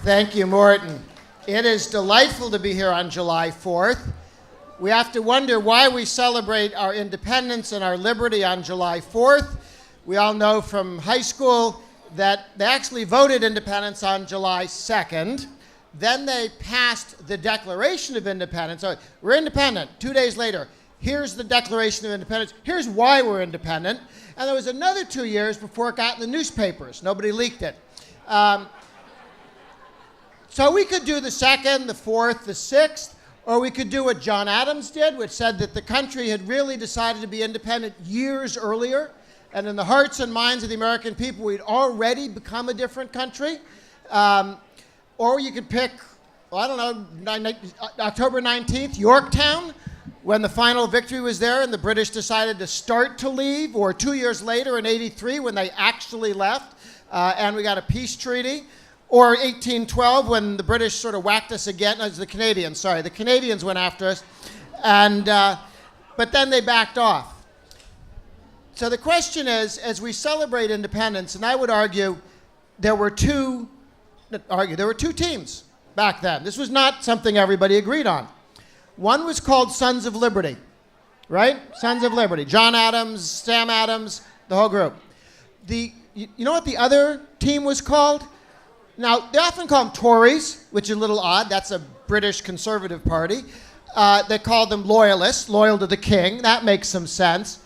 Thank you, Morton. It is delightful to be here on July 4th. We have to wonder why we celebrate our independence and our liberty on July 4th. We all know from high school that they actually voted independence on July 2nd. Then they passed the Declaration of Independence. So we're independent. 2 days later, here's the Declaration of Independence. Here's why we're independent. And there was another 2 years before it got in the newspapers. Nobody leaked it. So we could do the 2nd, the 4th, the 6th, or we could do what John Adams did, which said that the country had really decided to be independent years earlier, and in the hearts and minds of the American people, we'd already become a different country. Or you could pick, well, I don't know, October 19th, Yorktown, when the final victory was there and the British decided to start to leave, or 2 years later in '83 when they actually left, and we got a peace treaty. Or 1812, when the British sort of whacked us again. No, it was the Canadians, sorry. The Canadians went after us, and, but then they backed off. So the question is, as we celebrate independence, and I would argue there were two teams back then. This was not something everybody agreed on. One was called Sons of Liberty, right? Sons of Liberty. John Adams, Sam Adams, the whole group. You know what the other team was called? Now, they often call them Tories, which is a little odd. That's a British Conservative Party. They called them Loyalists, loyal to the king. That makes some sense.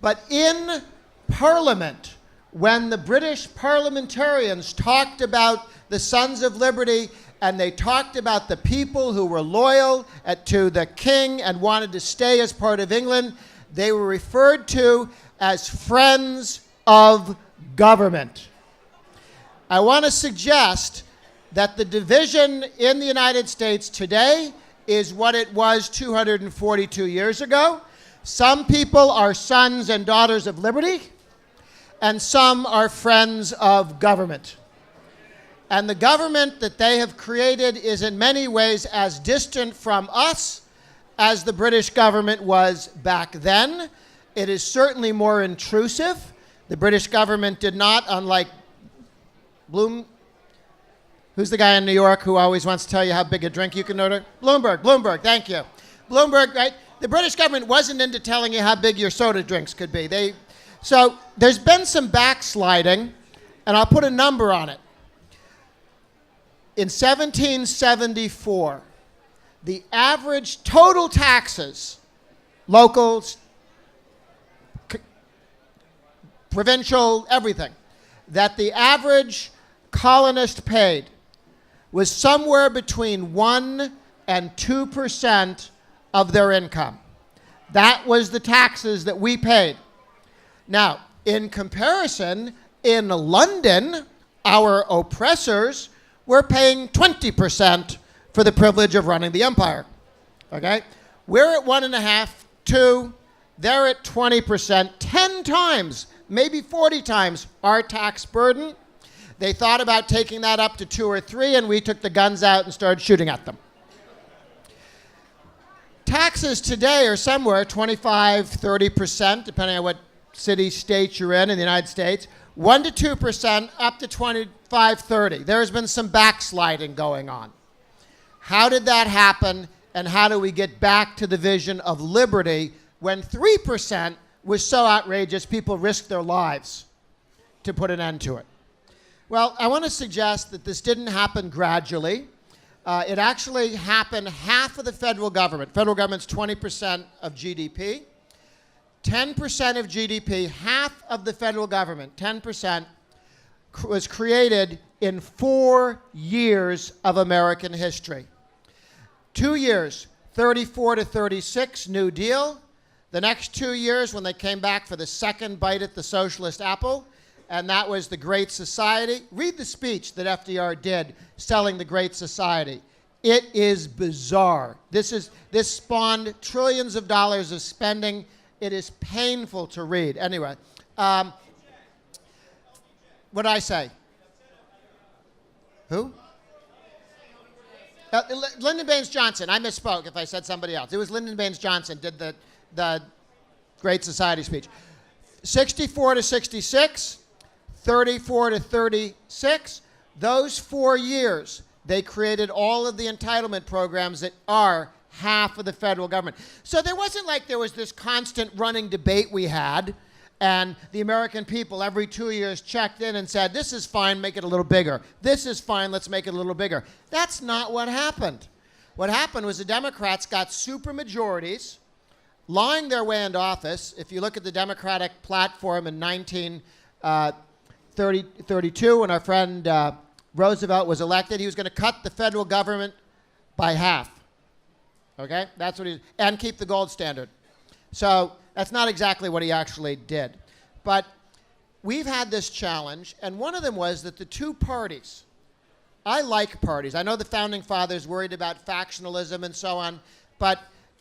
But in Parliament, when the British parliamentarians talked about the Sons of Liberty, and they talked about the people who were loyal to the king and wanted to stay as part of England, they were referred to as friends of government. I want to suggest that the division in the United States today is what it was 242 years ago. Some people are sons and daughters of liberty, and some are friends of government. And the government that they have created is in many ways as distant from us as the British government was back then. It is certainly more intrusive. The British government did not, unlike who's the guy in New York who always wants to tell you how big a drink you can order? Bloomberg, thank you. Bloomberg, right? The British government wasn't into telling you how big your soda drinks could be. So there's been some backsliding, and I'll put a number on it. In 1774, the average total taxes, locals, provincial, everything, that the average colonist paid was somewhere between 1% and 2% of their income. That was the taxes that we paid. Now, in comparison, in London, our oppressors were paying 20% for the privilege of running the empire. Okay? We're at 1.5%, 2%. They're at 20%, 10 times, maybe 40 times our tax burden. They thought about taking that up to 2 or 3, and we took the guns out and started shooting at them. Taxes today are somewhere 25, 30%, depending on what city, state you're in the United States. 1 to 2%, up to 25, 30. There's been some backsliding going on. How did that happen, and how do we get back to the vision of liberty when 3% was so outrageous people risked their lives to put an end to it? Well, I want to suggest that this didn't happen gradually. It actually happened half of the federal government. Federal government's 20% of GDP. 10% of GDP, half of the federal government, 10%, was created in 4 years of American history. 2 years, 34 to 36, New Deal. The next 2 years, when they came back for the second bite at the socialist apple, and that was the Great Society. Read the speech that FDR did selling the Great Society. It is bizarre. This spawned trillions of dollars of spending. It is painful to read. Anyway, what did I say? Who? Lyndon Baines Johnson. I misspoke if I said somebody else. It was Lyndon Baines Johnson did the Great Society speech. 64 to 66, 34 to 36, those 4 years, they created all of the entitlement programs that are half of the federal government. So there wasn't like there was this constant running debate we had, and the American people every 2 years checked in and said, this is fine, make it a little bigger. This is fine, let's make it a little bigger. That's not what happened. What happened was the Democrats got supermajorities, lying their way into office. If you look at the Democratic platform in 1932, when our friend Roosevelt was elected, he was going to cut the federal government by half. Okay? That's what and keep the gold standard. So that's not exactly what he actually did. But we've had this challenge, and one of them was that the two parties, I like parties. I know the Founding Fathers worried about factionalism and so on, but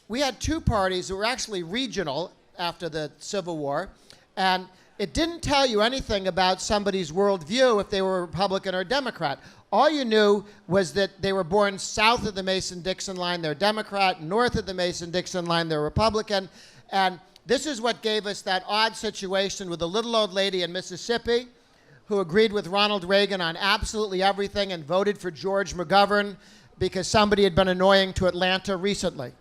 we had two parties that were actually regional after the Civil War, and it didn't tell you anything about somebody's worldview if they were Republican or Democrat. All you knew was that they were born south of the Mason-Dixon line, they're Democrat, north of the Mason-Dixon line, they're Republican, and this is what gave us that odd situation with the little old lady in Mississippi who agreed with Ronald Reagan on absolutely everything and voted for George McGovern because somebody had been annoying to Atlanta recently.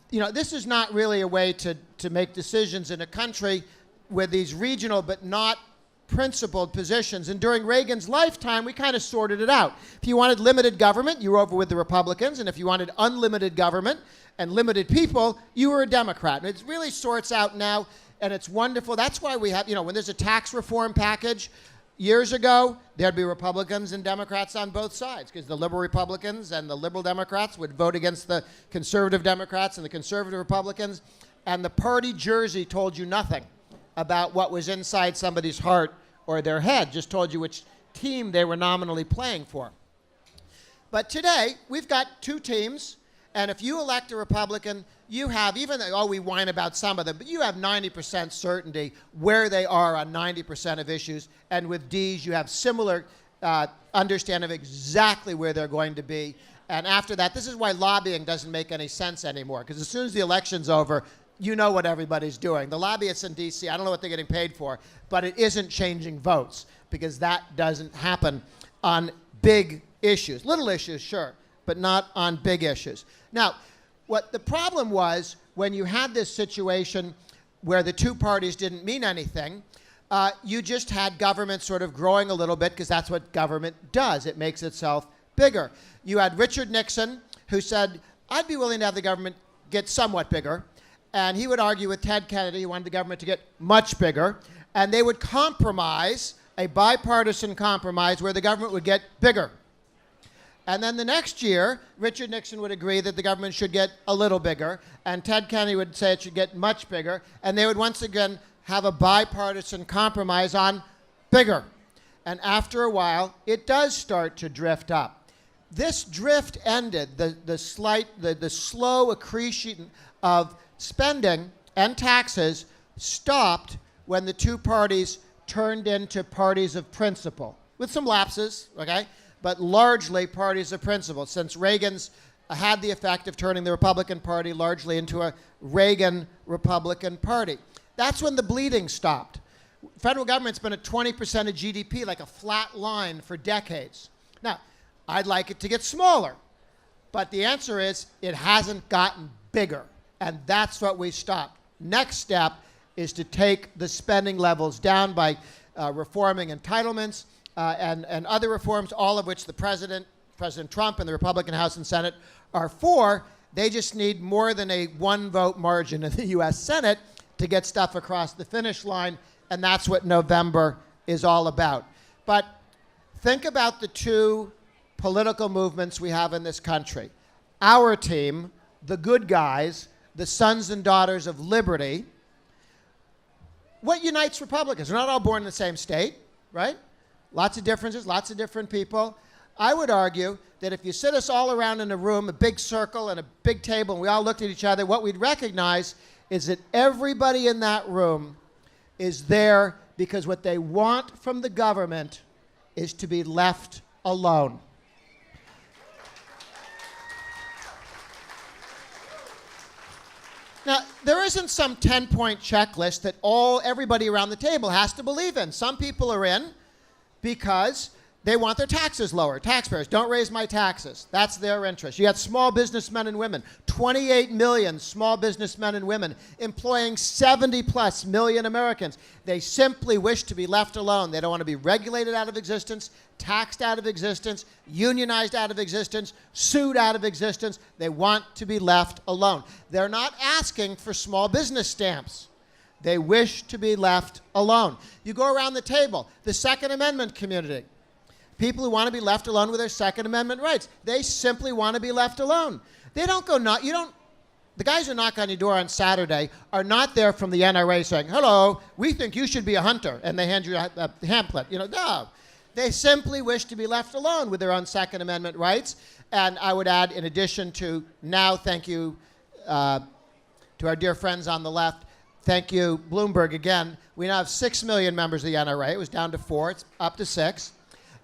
You know, this is not really a way to make decisions in a country with these regional but not principled positions. And during Reagan's lifetime, we kind of sorted it out. If you wanted limited government, you were over with the Republicans. And if you wanted unlimited government and limited people, you were a Democrat. And it really sorts out now, and it's wonderful. That's why we have, you know, when there's a tax reform package, years ago, there'd be Republicans and Democrats on both sides, because the liberal Republicans and the liberal Democrats would vote against the conservative Democrats and the conservative Republicans, and the party jersey told you nothing about what was inside somebody's heart or their head, just told you which team they were nominally playing for. But today, we've got two teams, and if you elect a Republican, you have, even though we whine about some of them, but you have 90% certainty where they are on 90% of issues, and with D's, you have similar understanding of exactly where they're going to be. And after that, this is why lobbying doesn't make any sense anymore, because as soon as the election's over, you know what everybody's doing. The lobbyists in D.C., I don't know what they're getting paid for, but it isn't changing votes, because that doesn't happen on big issues. Little issues, sure, but not on big issues. Now, what the problem was when you had this situation where the two parties didn't mean anything, you just had government sort of growing a little bit, because that's what government does. It makes itself bigger. You had Richard Nixon, who said, I'd be willing to have the government get somewhat bigger. And he would argue with Ted Kennedy, who wanted the government to get much bigger. And they would compromise, a bipartisan compromise, where the government would get bigger. And then the next year, Richard Nixon would agree that the government should get a little bigger. And Ted Kennedy would say it should get much bigger. And they would once again have a bipartisan compromise on bigger. And after a while, it does start to drift up. This drift ended, the slow accretion of spending and taxes stopped when the two parties turned into parties of principle, with some lapses, okay, but largely parties of principle, since Reagan's had the effect of turning the Republican Party largely into a Reagan-Republican Party. That's when the bleeding stopped. Federal government's been at 20% of GDP, like a flat line, for decades. Now, I'd like it to get smaller, but the answer is it hasn't gotten bigger. And that's what we stopped. Next step is to take the spending levels down by reforming entitlements and other reforms, all of which the President Trump and the Republican House and Senate are for. They just need more than a one-vote margin in the U.S. Senate to get stuff across the finish line, and that's what November is all about. But think about the two political movements we have in this country. Our team, the good guys, the sons and daughters of liberty. What unites Republicans? We're not all born in the same state, right? Lots of differences, lots of different people. I would argue that if you sit us all around in a room, a big circle and a big table, and we all looked at each other, what we'd recognize is that everybody in that room is there because what they want from the government is to be left alone. Now, there isn't some 10-point checklist that everybody around the table has to believe in. Some people are in because They want their taxes lower. Taxpayers, don't raise my taxes. That's their interest. You got small businessmen and women, 28 million small businessmen and women, employing 70+ million Americans. They simply wish to be left alone. They don't want to be regulated out of existence, taxed out of existence, unionized out of existence, sued out of existence. They want to be left alone. They're not asking for small business stamps. They wish to be left alone. You go around the table, the Second Amendment community. People who want to be left alone with their Second Amendment rights. They simply want to be left alone. They don't go the guys who knock on your door on Saturday are not there from the NRA saying, hello, we think you should be a hunter, and they hand you a pamphlet. No. They simply wish to be left alone with their own Second Amendment rights. And I would add, in addition to now, thank you to our dear friends on the left, thank you, Bloomberg, again. We now have 6 million members of the NRA. It was down to 4. It's up to 6.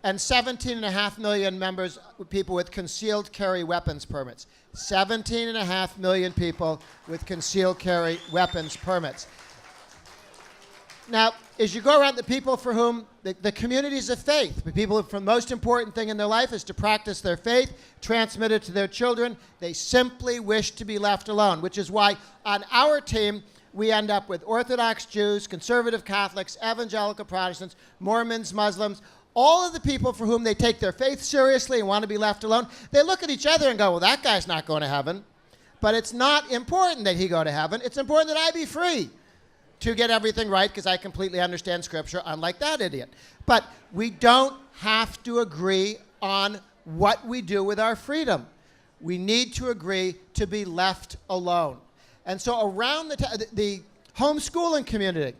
And 17.5 million members, people with concealed carry weapons permits. 17.5 million people with concealed carry weapons permits. Now, as you go around, the people for whom the communities of faith, the people for the most important thing in their life is to practice their faith, transmit it to their children. They simply wish to be left alone, which is why on our team, we end up with Orthodox Jews, conservative Catholics, evangelical Protestants, Mormons, Muslims, all of the people for whom they take their faith seriously and want to be left alone. They look at each other and go, well, that guy's not going to heaven. But it's not important that he go to heaven. It's important that I be free to get everything right because I completely understand Scripture, unlike that idiot. But we don't have to agree on what we do with our freedom. We need to agree to be left alone. And so around the homeschooling community,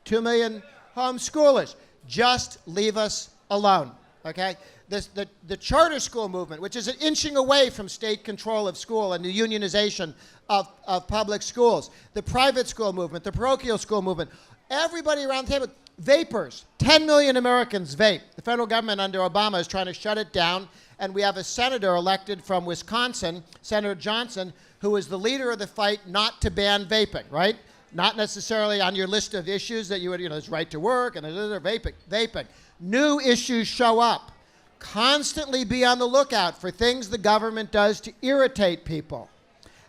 2 million homeschoolers, just leave us alone, okay? The charter school movement, which is inching away from state control of school and the unionization of public schools, the private school movement, the parochial school movement, everybody around the table, vapors, 10 million Americans vape. The federal government under Obama is trying to shut it down, and we have a senator elected from Wisconsin, Senator Johnson, who is the leader of the fight not to ban vaping, right? Not necessarily on your list of issues that you would, there's right to work and vaping. New issues show up. Constantly be on the lookout for things the government does to irritate people.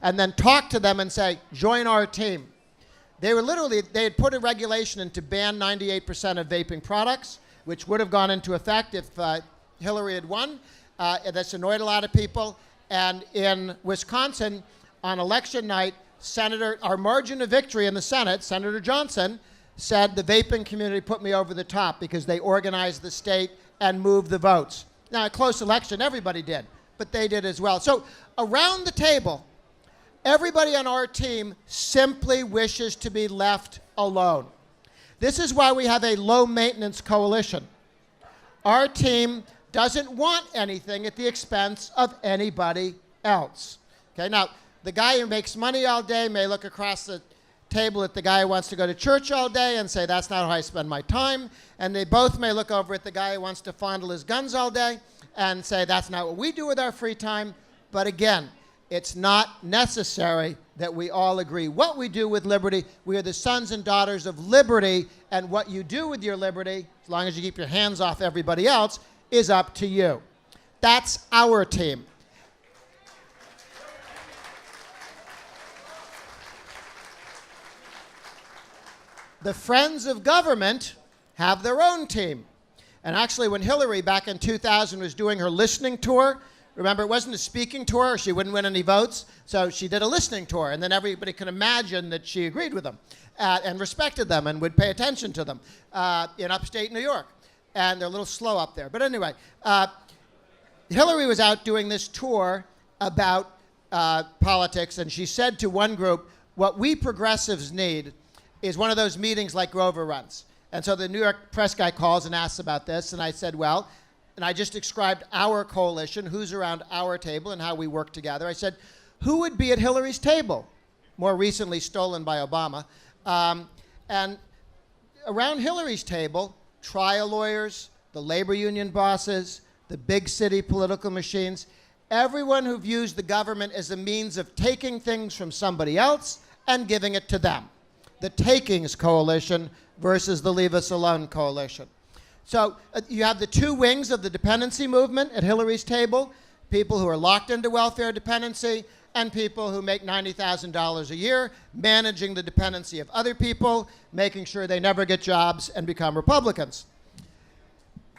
And then talk to them and say, join our team. They had put a regulation in to ban 98% of vaping products, which would have gone into effect if Hillary had won. That's annoyed a lot of people. And in Wisconsin, on election night, our margin of victory in the Senate, Senator Johnson, said the vaping community put me over the top because they organized the state and moved the votes. Now, a close election, everybody did, but they did as well. So around the table, everybody on our team simply wishes to be left alone. This is why we have a low-maintenance coalition. Our team doesn't want anything at the expense of anybody else. Okay, now, the guy who makes money all day may look across the table at the guy who wants to go to church all day and say, that's not how I spend my time. And they both may look over at the guy who wants to fondle his guns all day and say, that's not what we do with our free time. But again, it's not necessary that we all agree what we do with liberty. We are the sons and daughters of liberty, and what you do with your liberty, as long as you keep your hands off everybody else, is up to you. That's our team. The Friends of Government have their own team. And actually, when Hillary, back in 2000, was doing her listening tour, remember, it wasn't a speaking tour, or she wouldn't win any votes, so she did a listening tour, and then everybody could imagine that she agreed with them and respected them and would pay attention to them in upstate New York. And they're a little slow up there. But anyway, Hillary was out doing this tour about politics, and she said to one group, what we progressives need is one of those meetings like Grover runs. And so the New York press guy calls and asks about this, and I said, well, and I just described our coalition, who's around our table and how we work together. I said, who would be at Hillary's table? More recently stolen by Obama. And around Hillary's table, trial lawyers, the labor union bosses, the big city political machines, everyone who views the government as a means of taking things from somebody else and giving it to them. The Takings Coalition versus the Leave Us Alone Coalition. So you have the two wings of the dependency movement at Hillary's table, people who are locked into welfare dependency and people who make $90,000 a year, managing the dependency of other people, making sure they never get jobs and become Republicans.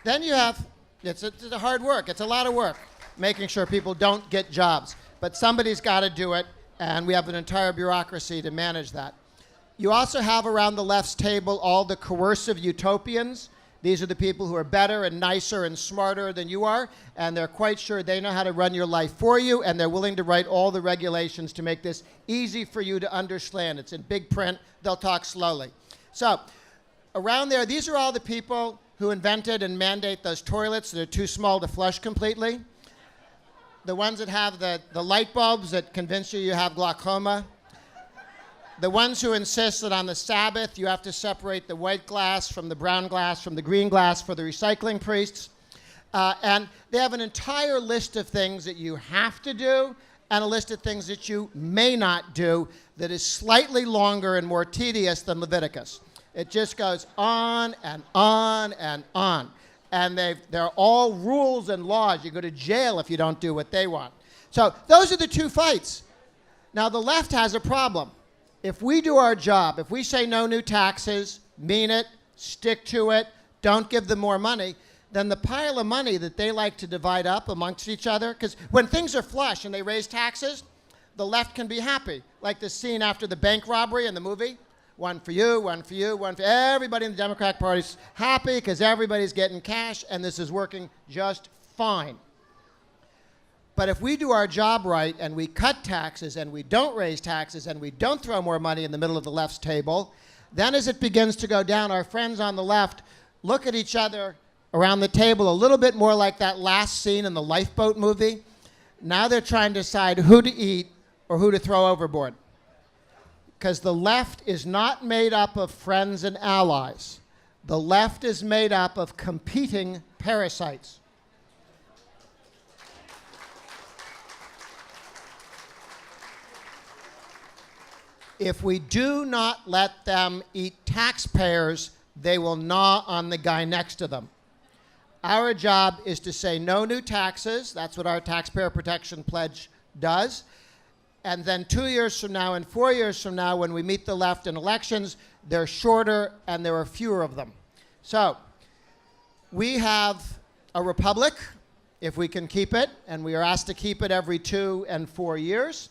Then you have, it's a hard work, it's a lot of work, making sure people don't get jobs. But somebody's got to do it, and we have an entire bureaucracy to manage that. You also have around the left's table all the coercive utopians. These are the people who are better and nicer and smarter than you are, and they're quite sure they know how to run your life for you, and they're willing to write all the regulations to make this easy for you to understand. It's in big print. They'll talk slowly. So around there, these are all the people who invented and mandate those toilets that are too small to flush completely. The ones that have the light bulbs that convince you you have glaucoma. The ones who insist that on the Sabbath you have to separate the white glass from the brown glass from the green glass for the recycling priests. And they have an entire list of things that you have to do and a list of things that you may not do that is slightly longer and more tedious than Leviticus. It just goes on and on and on. And they're all rules and laws. You go to jail if you don't do what they want. So those are the two fights. Now the left has a problem. If we do our job, if we say no new taxes, mean it, stick to it, don't give them more money, then the pile of money that they like to divide up amongst each other, because when things are flush and they raise taxes, the left can be happy. Like the scene after the bank robbery in the movie. One for you, one for you, one for everybody in the Democratic Party's happy because everybody's getting cash and this is working just fine. But if we do our job right and we cut taxes and we don't raise taxes and we don't throw more money in the middle of the left's table, then as it begins to go down, our friends on the left look at each other around the table a little bit more like that last scene in the Lifeboat movie. Now they're trying to decide who to eat or who to throw overboard. Because the left is not made up of friends and allies. The left is made up of competing parasites. If we do not let them eat taxpayers, they will gnaw on the guy next to them. Our job is to say no new taxes. That's what our Taxpayer Protection Pledge does. And then 2 years from now and 4 years from now, when we meet the left in elections, they're shorter and there are fewer of them. So we have a republic, if we can keep it, and we are asked to keep it every 2 and 4 years.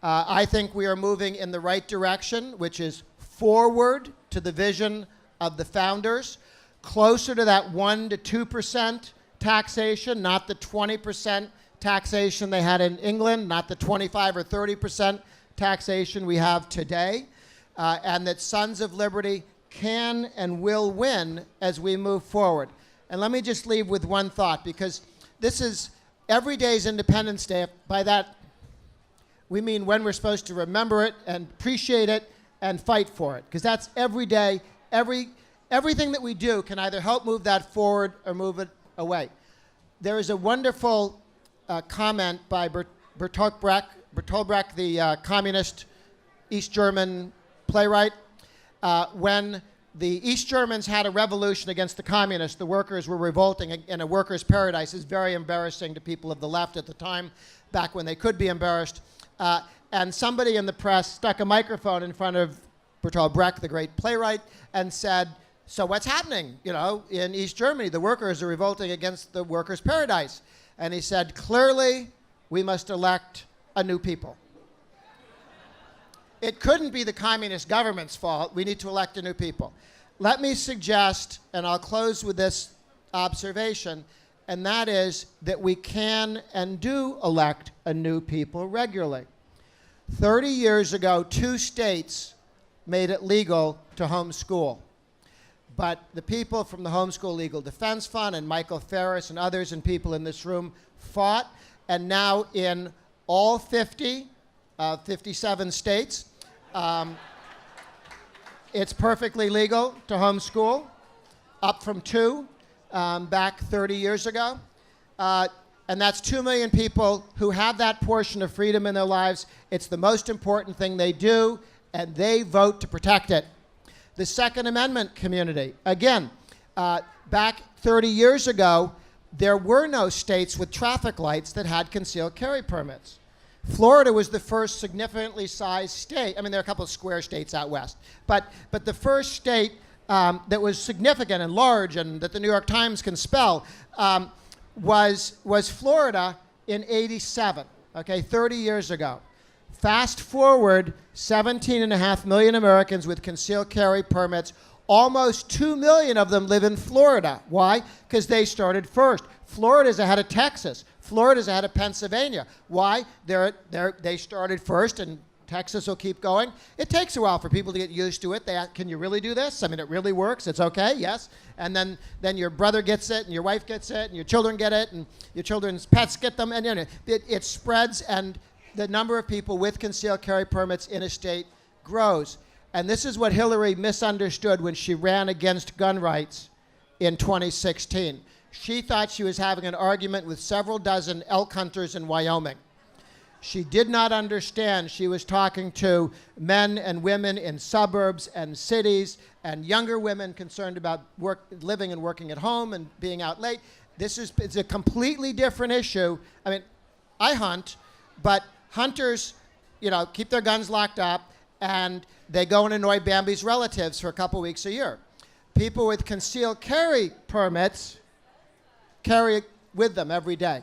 I think we are moving in the right direction, which is forward to the vision of the founders, closer to that 1 to 2% taxation, not the 20% taxation they had in England, not the 25 or 30% taxation we have today, and that Sons of Liberty can and will win as we move forward. And let me just leave with one thought, because this is every day's Independence Day. By that, we mean when we're supposed to remember it and appreciate it and fight for it, because that's every day. Everything that we do can either help move that forward or move it away. There is a wonderful comment by Bertolt Brecht, the communist East German playwright. When the East Germans had a revolution against the communists, the workers were revolting in a workers' paradise. It's very embarrassing to people of the left at the time, back when they could be embarrassed. And somebody in the press stuck a microphone in front of Bertolt Brecht, the great playwright, and said, "So what's happening? You know, in East Germany, the workers are revolting against the workers' paradise." And he said, "Clearly, we must elect a new people. It couldn't be the communist government's fault. We need to elect a new people." Let me suggest, and I'll close with this observation, and that is that we can and do elect a new people regularly. 30 years ago, 2 states made it legal to homeschool. But the people from the Homeschool Legal Defense Fund and Michael Ferris and others and people in this room fought, and now in all 57 states, it's perfectly legal to homeschool, up from 2 back 30 years ago. And that's 2 million people who have that portion of freedom in their lives. It's the most important thing they do, and they vote to protect it. The Second Amendment community, again, Back 30 years ago, there were no states with traffic lights that had concealed carry permits. Florida was the first significantly sized state. I mean, there are a couple of square states out west. But the first state that was significant and large and that the New York Times can spell was Florida in '87, okay, 30 years ago. Fast forward, 17.5 million Americans with concealed carry permits. Almost 2 million of them live in Florida. Why? Because they started first. Florida's ahead of Texas. Florida's ahead of Pennsylvania. Why? They started first, and Texas will keep going. It takes a while for people to get used to it. They ask, can you really do this? I mean, it really works. It's okay, yes. And then your brother gets it, and your wife gets it, and your children get it, and your children's pets get them. And it spreads, and the number of people with concealed carry permits in a state grows. And this is what Hillary misunderstood when she ran against gun rights in 2016. She thought she was having an argument with several dozen elk hunters in Wyoming. She did not understand she was talking to men and women in suburbs and cities and younger women concerned about living and working at home and being out late. It's a completely different issue. I mean, I hunt, but hunters, keep their guns locked up, and they go and annoy Bambi's relatives for a couple weeks a year. People with concealed carry permits carry it with them every day.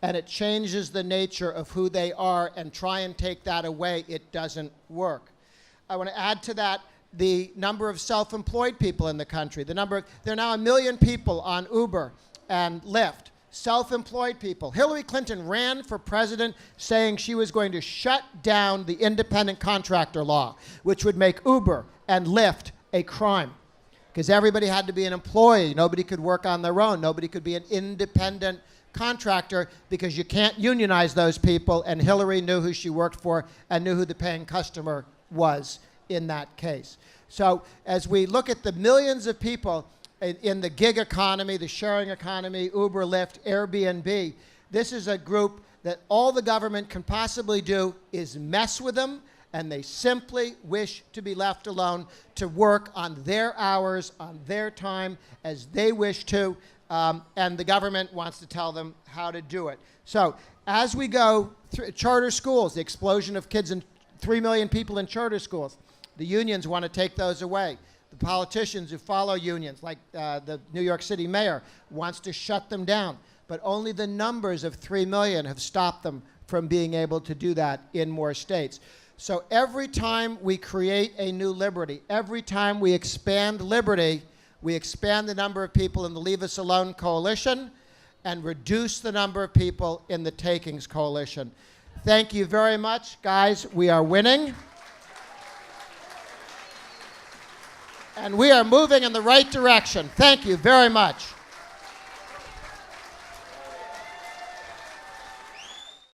And it changes the nature of who they are, and try and take that away, it doesn't work. I want to add to that the number of self-employed people in the country. There are now 1 million people on Uber and Lyft. Self-employed people. Hillary Clinton ran for president saying she was going to shut down the independent contractor law, which would make Uber and Lyft a crime, because everybody had to be an employee. Nobody could work on their own. Nobody could be an independent contractor, because you can't unionize those people, and Hillary knew who she worked for and knew who the paying customer was in that case. So as we look at the millions of people in the gig economy, the sharing economy, Uber, Lyft, Airbnb, this is a group that all the government can possibly do is mess with them, and they simply wish to be left alone to work on their hours, on their time, as they wish to, and the government wants to tell them how to do it. So as we go through charter schools, the explosion of kids, and 3 million people in charter schools, the unions want to take those away. The politicians who follow unions, like the New York City mayor, wants to shut them down. But only the numbers of 3 million have stopped them from being able to do that in more states. So every time we create a new liberty, every time we expand liberty, we expand the number of people in the Leave Us Alone coalition and reduce the number of people in the Takings coalition. Thank you very much, guys. We are winning. And we are moving in the right direction. Thank you very much.